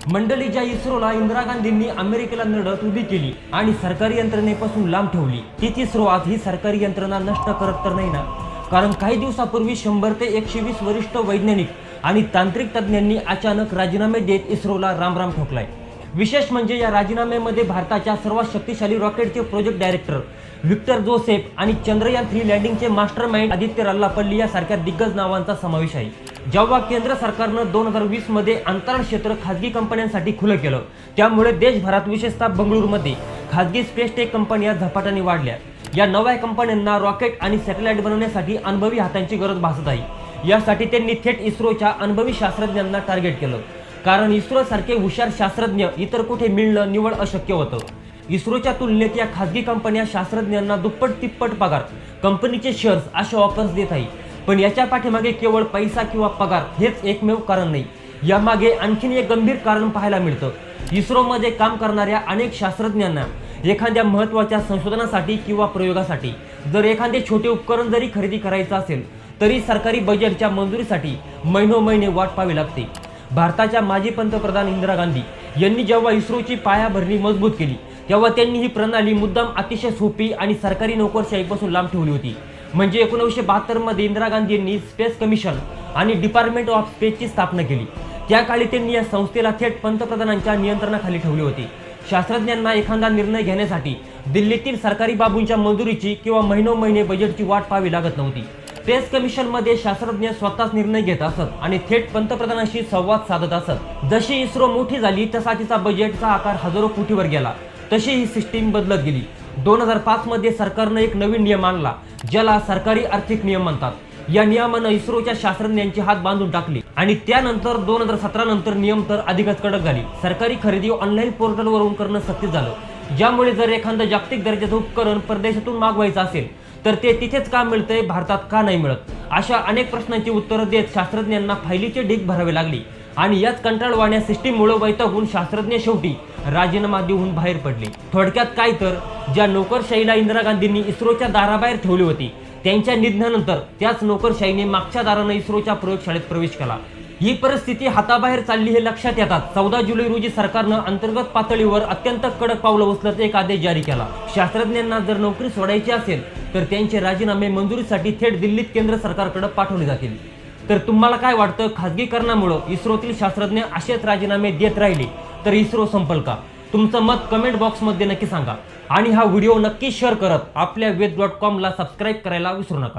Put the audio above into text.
मंडळी, ज्या इस्रोला इंदिरा गांधींनी अमेरिकेला लढत उभी केली आणि सरकारी यंत्रणेपासून लांब ठेवली, तीच इस्रो आज ही सरकारी यंत्रणा नष्ट करत तर नाही ना? कारण काही दिवसापूर्वी 100 ते 120 वरिष्ठ वैज्ञानिक आणि तांत्रिक तज्ज्ञांनी अचानक राजीनामे देत इस्रोला रामराम ठोकलाय। विशेष म्हणजे या राजीनाम्यामध्ये भारताच्या सर्वात शक्तिशाली रॉकेटचे प्रोजेक्ट डायरेक्टर विक्टर जोसेफ आणि चंद्रयान 3 लँडिंगचे मास्टरमाइंड आदित्य रल्लापल्ली यासारख्या दिग्गज नावांचा समावेश आहे। जेव्हा केंद्र सरकारनं 2020 मध्ये अंतराळ क्षेत्र खासगी कंपन्यांसाठी खुलं केलं, त्यामुळे देशभरात विशेषतः बंगळुरूमध्ये खासगी स्पेस टेक कंपन्या झपाट्याने वाढल्या। या नव्या कंपन्यांना रॉकेट आणि सॅटेलाइट बनवण्यासाठी अनुभवी हातांची गरज भासत आहे। यासाठी त्यांनी थेट इस्रोच्या अनुभवी शास्त्रज्ञांना टार्गेट केलं, कारण इस्रो सारखे हुशार शास्त्रज्ञ इतर कुठे मिळणं निवड अशक्य होतं। इस्रोच्या तुलनेत या खासगी कंपन्या शास्त्रज्ञांना दुप्पट तिप्पट पगार, कंपनीचे शेअर्स अशा ऑफर्स देत आहे। पण याच्या पाठीमागे केवळ पैसा किंवा पगार हेच एकमेव कारण नाही, यामागे आणखीन एक गंभीर कारण पाहायला मिळतं। इस्रोमध्ये काम करणाऱ्या अनेक शास्त्रज्ञांना एखाद्या महत्त्वाच्या संशोधनासाठी किंवा प्रयोगासाठी जर एखादे छोटे उपकरण जरी खरेदी करायचं असेल, तरी सरकारी बजेटच्या मंजुरीसाठी महिनोमहिने वाट पाहावी लागते। भारताच्या माजी पंतप्रधान इंदिरा गांधी यांनी जेव्हा इस्रोची पायाभरणी मजबूत केली, तेव्हा त्यांनी ही प्रणाली मुद्दाम अतिशय सोपी आणि सरकारी नोकरशाहीपासून लांब ठेवली होती। म्हणजे 1972 मध्ये इंदिरा गांधी यांनी स्पेस कमिशन आणि डिपार्टमेंट ऑफ स्पेसची स्थापना केली। त्या काळी त्यांनी या संस्थेला थेट पंतप्रधानांच्या नियंत्रणाखाली ठेवले होते। शास्त्रज्ञांना एखादा निर्णय घेण्यासाठी दिल्लीतील सरकारी बाबूंच्या मंजुरीची किंवा महिनोमहिने बजेटची वाट पाहावी लागत नव्हती। स्पेस कमिशनमध्ये शास्त्रज्ञ स्वतःच निर्णय घेत असत आणि थेट पंतप्रधानांशी संवाद साधत असत। जशी इस्रो मोठी झाली तसा तिचा बजेटचा आकार हजारो कोटीवर गेला, तशी ही सिस्टीम बदलत गेली। 2005 मध्ये सरकारने एक नवीन नियम आणला, ज्याला सरकारी आर्थिक नियम म्हणतात। या नियमानं इस्रोच्या शास्त्रज्ञांचे हात बांधून टाकले आणि त्यानंतर 2017 नंतर नियम तर अधिकच कडक झाले। सरकारी खरेदी ऑनलाईन पोर्टलवरून करणं सक्ती झालं, ज्यामुळे जर एखादं जागतिक दर्जाचं उपकरण परदेशातून मागवायचं असेल तर ते तिथेच का मिळतंय, भारतात का नाही मिळत, अशा अनेक प्रश्नांची उत्तरं देत शास्त्रज्ञांना फायलीचे ढीग भरावे लागले। आणि याच कंटाळवाण्या सिस्टीममुळे वैतागून शास्त्रज्ञ शेवटी राजीनामा देऊन बाहेर पडले। थोडक्यात काय तर, ज्या नोकरशाहीला इंदिरा गांधींनी इस्रोच्या दाराबाहेर ठेवली होती, त्यांच्या निधनानंतर त्याच नोकरशाहीने मागच्या दारानं इस्रोच्या प्रयोगशाळेत प्रवेश केला। ही परिस्थिती हाताबाहेर चालली हे लक्षात येतात 14 जुलै रोजी सरकारनं अंतर्गत पातळीवर अत्यंत कडक पावलं उचलत एक आदेश जारी केला। शास्त्रज्ञांना जर नोकरी सोडायची असेल तर त्यांचे राजीनामे मंजुरीसाठी थेट दिल्लीत केंद्र सरकारकडे पाठवले जातील। तर तुम्हाला काय वाटतं, खासगीकरणामुळे इस्रोतील शास्त्रज्ञ असेच राजीनामे देत राहिले तर इस्रो संपेल का? तुमचं मत कमेंट बॉक्समध्ये नक्की सांगा आणि हा व्हिडिओ नक्की शेअर करत आपल्या वेद.com ला सबस्क्राईब करायला विसरू नका।